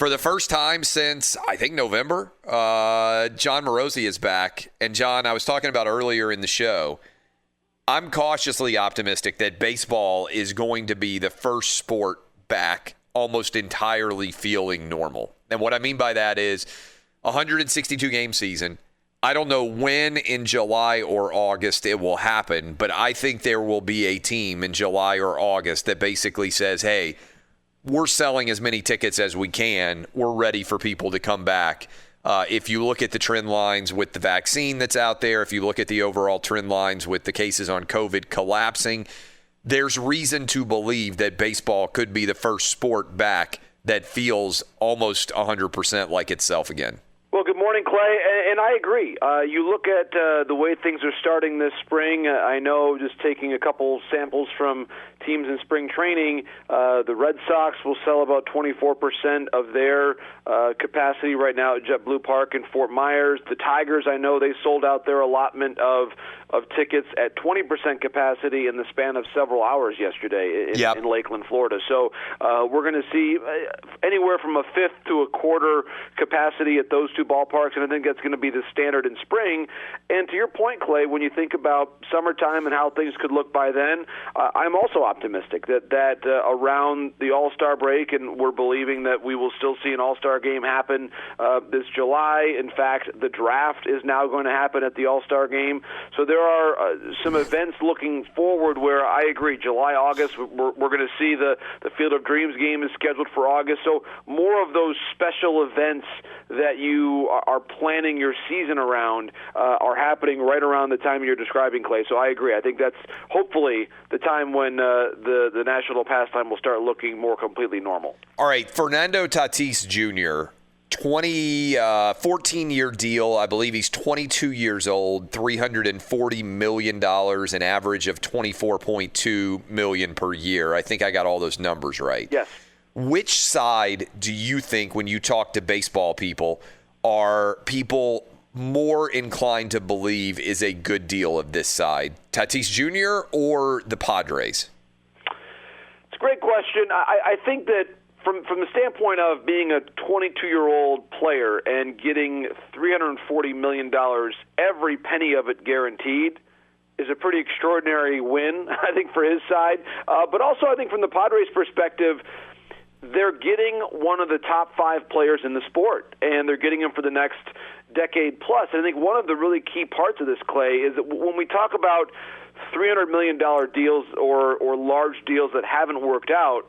For the first time since, I think, November, John Morosi is back. And, John, I was talking about earlier in the show, I'm cautiously optimistic that baseball is going to be the first sport back almost entirely feeling normal. And what I mean by that is 162-game season. I don't know when in July or August it will happen, but I think there will be a team in July or August that basically says, hey, we're selling as many tickets as we can. We're ready for people to come back. If you look at the trend lines with the vaccine that's out there, if you look at the overall trend lines with the cases on COVID collapsing, there's reason to believe that baseball could be the first sport back that feels almost 100% like itself again. Well, good morning, Clay, and I agree. You look at the way things are starting this spring. I know, just taking a couple samples from teams in spring training, the Red Sox will sell about 24% of their capacity right now at JetBlue Park in Fort Myers. The Tigers, I know they sold out their allotment of tickets at 20% capacity in the span of several hours yesterday in Lakeland, Florida. So we're going to see anywhere from a fifth to a quarter capacity at those two ballparks, and I think that's going to be the standard in spring. And to your point, Clay, when you think about summertime and how things could look by then, I'm also optimistic that around the All-Star break, and we're believing that we will still see an All-Star game happen this July. In fact, the draft is now going to happen at the All-Star game. So there are some events looking forward where I agree, July, August, we're going to see the Field of Dreams game is scheduled for August. So more of those special events that you are planning your season around are happening right around the time you're describing, Clay. So I agree. I think that's hopefully the time when the national pastime will start looking more completely normal. All right, Fernando Tatis Jr., 14-year deal. I believe he's 22 years old, $340 million, an average of $24.2 million per year. I think I got all those numbers right. Yes. Which side do you think, when you talk to baseball people, are people more inclined to believe is a good deal of this side? Tatis Jr. or the Padres? It's a great question. I think that from the standpoint of being a 22-year-old player and getting $340 million, every penny of it guaranteed, is a pretty extraordinary win, I think, for his side. But also, I think from the Padres' perspective, they're getting one of the top 5 players in the sport, and they're getting him for the next decade plus. And I think one of the really key parts of this, Clay, is that when we talk about $300 million deals or large deals that haven't worked out,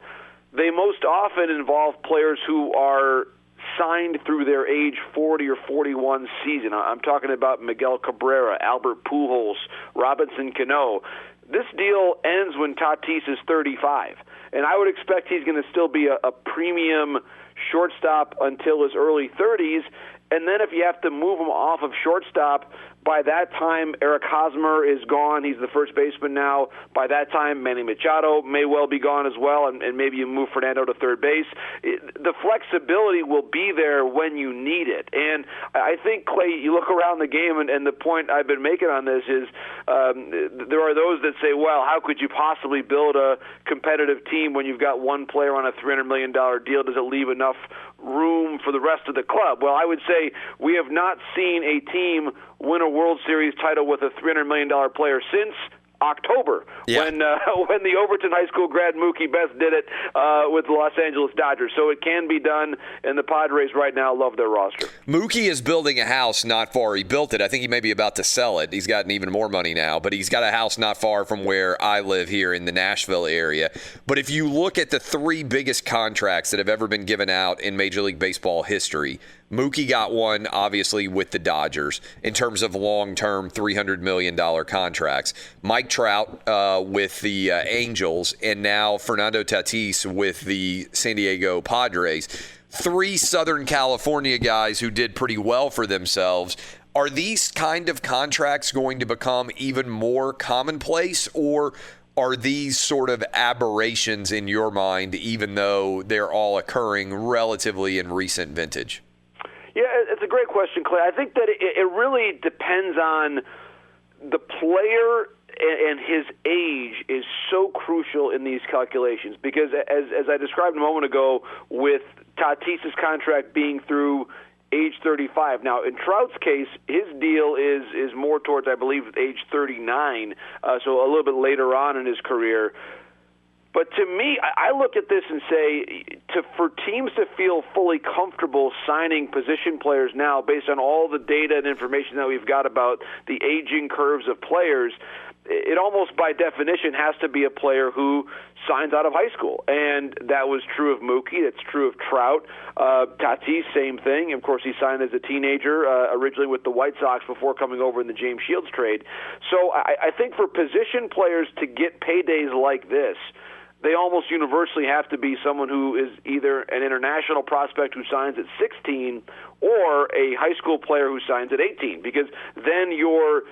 they most often involve players who are signed through their age 40 or 41 season. I'm talking about Miguel Cabrera, Albert Pujols, Robinson Cano. This deal ends when Tatis is 35, and I would expect he's going to still be a premium shortstop until his early 30s. And then if you have to move him off of shortstop, by that time, Eric Hosmer is gone. He's the first baseman now. By that time, Manny Machado may well be gone as well, and maybe you move Fernando to third base. The flexibility will be there when you need it. And I think, Clay, you look around the game, and the point I've been making on this is there are those that say, well, how could you possibly build a competitive team when you've got one player on a $300 million deal? Does it leave enough room for the rest of the club? Well, I would say we have not seen a team win a World Series title with a $300 million player since October, when the Overton High School grad Mookie Betts did it with the Los Angeles Dodgers. So it can be done, and the Padres right now love their roster. Mookie is building a house not far. He built it. I think he may be about to sell it. He's gotten even more money now, but he's got a house not far from where I live here in the Nashville area. But if you look at the 3 biggest contracts that have ever been given out in Major League Baseball history, Mookie got one, obviously, with the Dodgers in terms of long-term $300 million contracts. Mike Trout with the Angels, and now Fernando Tatis with the San Diego Padres. 3 Southern California guys who did pretty well for themselves. Are these kind of contracts going to become even more commonplace, or are these sort of aberrations in your mind, even though they're all occurring relatively in recent vintage? Yeah, it's a great question, Clay. I think that it really depends on the player, and his age is so crucial in these calculations because, as I described a moment ago with Tatis' contract being through age 35. Now, in Trout's case, his deal is more towards, I believe, age 39, so a little bit later on in his career. But to me, I look at this and say, for teams to feel fully comfortable signing position players now based on all the data and information that we've got about the aging curves of players, it almost by definition has to be a player who signs out of high school. And that was true of Mookie. That's true of Trout. Tatis, same thing. Of course, he signed as a teenager originally with the White Sox before coming over in the James Shields trade. So I think for position players to get paydays like this, they almost universally have to be someone who is either an international prospect who signs at 16 or a high school player who signs at 18, because then your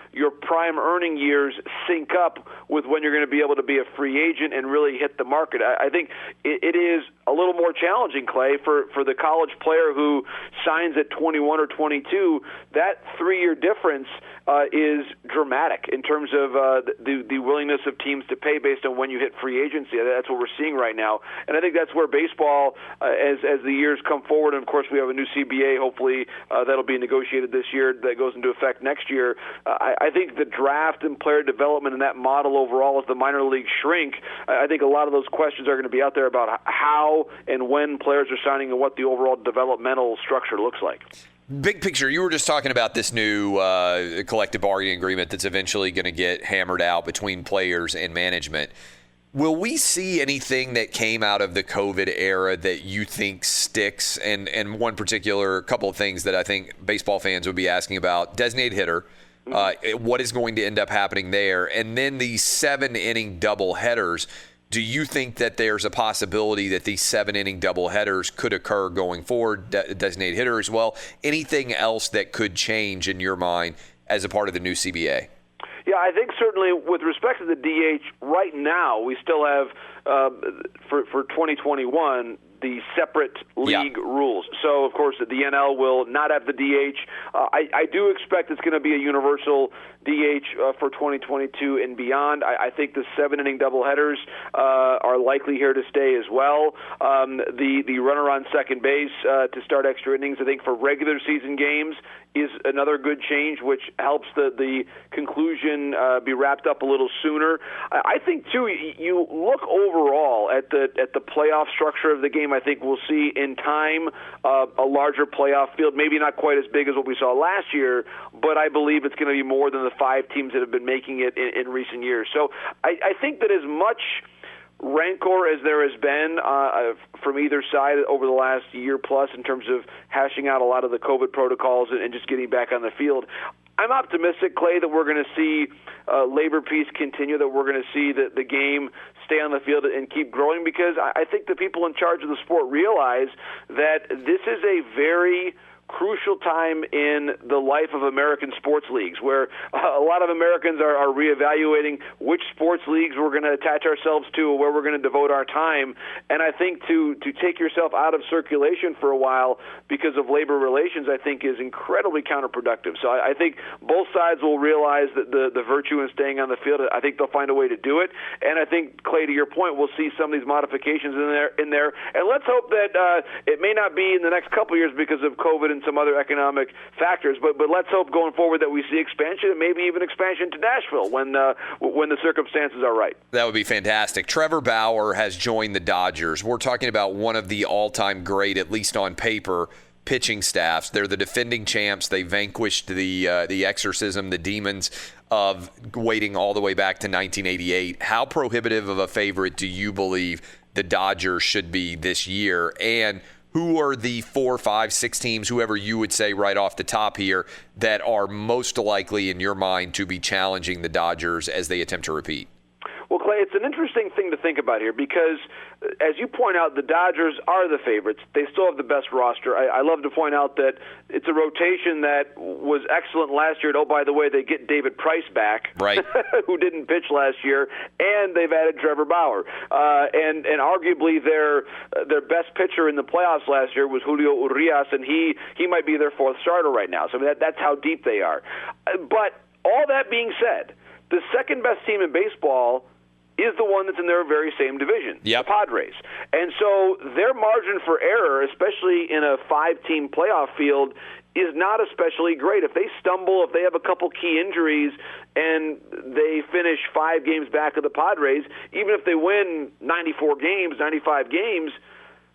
prime earning years sync up with when you're going to be able to be a free agent and really hit the market. I think it is a little more challenging, Clay, for the college player who signs at 21 or 22. That 3-year difference is dramatic in terms of the willingness of teams to pay based on when you hit free agency. That's what we're seeing right now. And I think that's where baseball, as the years come forward, and of course we have a new CBA, hopefully that'll be negotiated this year, that goes into effect next year. I think the draft and player development and that model overall as the minor leagues shrink, I think a lot of those questions are going to be out there about how and when players are signing and what the overall developmental structure looks like. Big picture, you were just talking about this new collective bargaining agreement that's eventually going to get hammered out between players and management. Will we see anything that came out of the COVID era that you think sticks? And one particular couple of things that I think baseball fans would be asking about: designated hitter, what is going to end up happening there? And then these 7-inning double headers. Do you think that there's a possibility that these 7-inning doubleheaders could occur going forward, designated hitter as well? Anything else that could change in your mind as a part of the new CBA? Yeah, I think certainly with respect to the DH, right now we still have, for 2021, the separate league rules. So, of course, the NL will not have the DH. I do expect it's going to be a universal DH for 2022 and beyond. I think the 7-inning doubleheaders are likely here to stay as well. The runner on second base to start extra innings, I think, for regular season games is another good change, which helps the conclusion be wrapped up a little sooner. I think, too, you look overall at the playoff structure of the game. I think we'll see in time a larger playoff field, maybe not quite as big as what we saw last year, but I believe it's going to be more than the 5 teams that have been making it in recent years. So I think that as much rancor as there has been from either side over the last year plus in terms of hashing out a lot of the COVID protocols and just getting back on the field, I'm optimistic, Clay, that we're going to see labor peace continue, that we're going to see the game stay on the field and keep growing, because I think the people in charge of the sport realize that this is a very crucial time in the life of American sports leagues, where a lot of Americans are reevaluating which sports leagues we're going to attach ourselves to, or where we're going to devote our time. And I think to take yourself out of circulation for a while because of labor relations, I think is incredibly counterproductive. So I think both sides will realize that the virtue in staying on the field. I think they'll find a way to do it. And I think, Clay, to your point, we'll see some of these modifications in there. And let's hope that it may not be in the next couple of years because of COVID and some other economic factors, but let's hope going forward that we see expansion and maybe even expansion to Nashville when the circumstances are right. That would be fantastic. Trevor Bauer has joined the Dodgers. We're talking about one of the all-time great, at least on paper, pitching staffs. They're the defending champs. They vanquished the exorcism, the demons of waiting all the way back to 1988. How prohibitive of a favorite do you believe the Dodgers should be this year? And who are the 4, 5, 6 teams, whoever you would say right off the top here, that are most likely in your mind to be challenging the Dodgers as they attempt to repeat? Well, Clay, it's an interesting thing to think about here because, as you point out, the Dodgers are the favorites. They still have the best roster. I love to point out that it's a rotation that was excellent last year. And, oh, by the way, they get David Price back, right, who didn't pitch last year, and they've added Trevor Bauer. And arguably their best pitcher in the playoffs last year was Julio Urias, and he might be their 4th starter right now. So that's how deep they are. But all that being said, the second best team in baseball is the one that's in their very same division, Yep. the Padres. And so their margin for error, especially in a 5-team playoff field, is not especially great. If they stumble, if they have a couple key injuries, and they finish 5 games back of the Padres, even if they win 94 games, 95 games,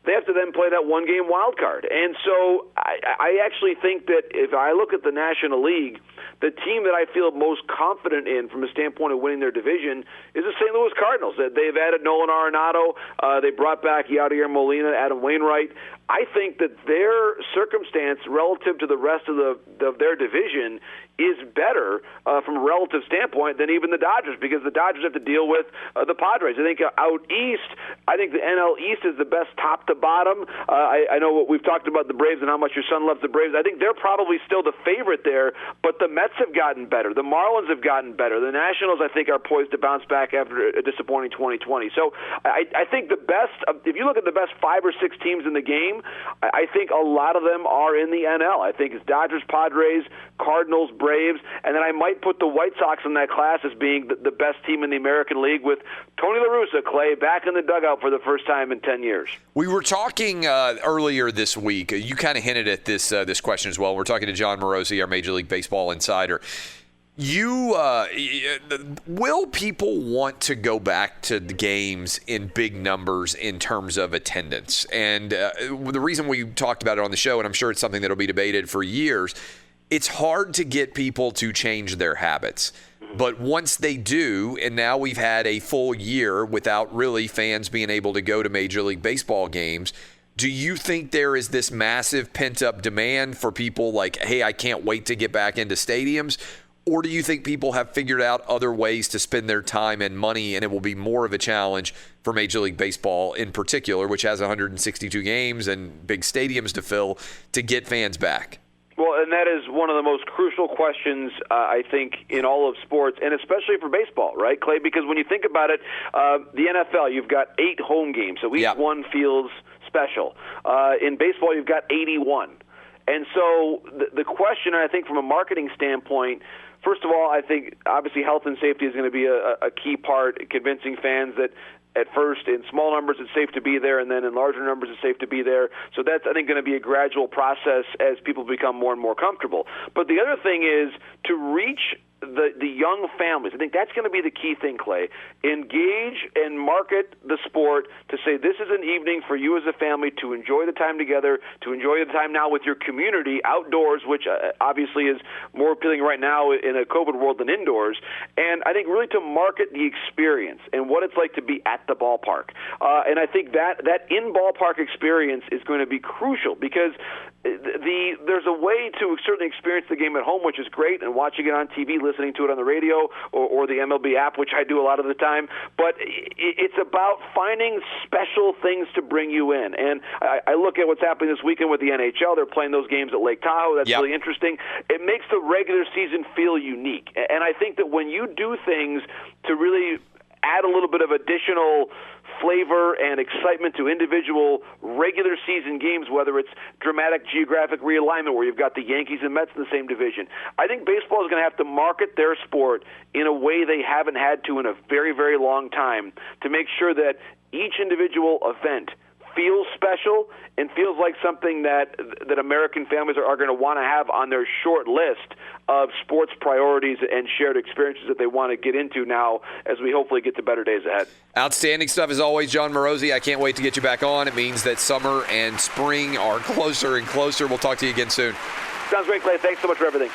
they have to then play that one-game wild card. And so I actually think that if I look at the National League, the team that I feel most confident in from a standpoint of winning their division is the St. Louis Cardinals. They've added Nolan Arenado. They brought back Yadier Molina, Adam Wainwright. I think that their circumstance relative to the rest of their division is better from a relative standpoint than even the Dodgers, because the Dodgers have to deal with the Padres. I think out east, I think the NL East is the best top to bottom. I know what we've talked about the Braves and how much your son loves the Braves. I think they're probably still the favorite there, but the Mets have gotten better. The Marlins have gotten better. The Nationals, I think, are poised to bounce back after a disappointing 2020. So I think the best, if you look at the best 5 or 6 teams in the game, I think a lot of them are in the NL. I think it's Dodgers, Padres, Cardinals, Braves, and then I might put the White Sox in that class as being the best team in the American League, with Tony La Russa, Clay, back in the dugout for the first time in 10 years. We were talking earlier this week. You kind of hinted at this question as well. We're talking to John Morosi, our Major League Baseball insider. Will people want to go back to the games in big numbers in terms of attendance? And the reason we talked about it on the show, and I'm sure it's something that'll be debated for years, it's hard to get people to change their habits. But once they do, and now we've had a full year without really fans being able to go to Major League Baseball games, do you think there is this massive pent-up demand for people like, hey, I can't wait to get back into stadiums? Or do you think people have figured out other ways to spend their time and money, and it will be more of a challenge for Major League Baseball in particular, which has 162 games and big stadiums to fill, to get fans back? Well, and that is one of the most crucial questions, I think, in all of sports, and especially for baseball, right, Clay? Because when you think about it, the NFL, you've got 8 home games, so each one feels special. In baseball, you've got 81. And so the question, I think, from a marketing standpoint, first of all, I think obviously health and safety is going to be a key part, convincing fans that at first in small numbers it's safe to be there, and then in larger numbers it's safe to be there. So that's, I think, going to be a gradual process as people become more and more comfortable. But the other thing is to reach the young families. I think that's going to be the key thing, Clay. Engage and market the sport to say this is an evening for you as a family to enjoy the time together, to enjoy the time now with your community outdoors, which obviously is more appealing right now in a COVID world than indoors. And I think really to market the experience and what it's like to be at the ballpark. And I think that in-ballpark experience is going to be crucial, because there's a way to certainly experience the game at home, which is great, and watching it on TV, listening to it on the radio or the MLB app, which I do a lot of the time. But it's about finding special things to bring you in. And I look at what's happening this weekend with the NHL. They're playing those games at Lake Tahoe. That's really interesting. It makes the regular season feel unique. And I think that when you do things to really add a little bit of additional flavor and excitement to individual regular season games, whether it's dramatic geographic realignment where you've got the Yankees and Mets in the same division. I think baseball is going to have to market their sport in a way they haven't had to in a very, very long time, to make sure that each individual event feels special and feels like something that American families are going to want to have on their short list of sports priorities and shared experiences that they want to get into now as we hopefully get to better days ahead. Outstanding stuff as always, John Morosi. I can't wait to get you back on. It means that summer and spring are closer and closer. We'll talk to you again soon. Sounds great, Clay. Thanks so much for everything.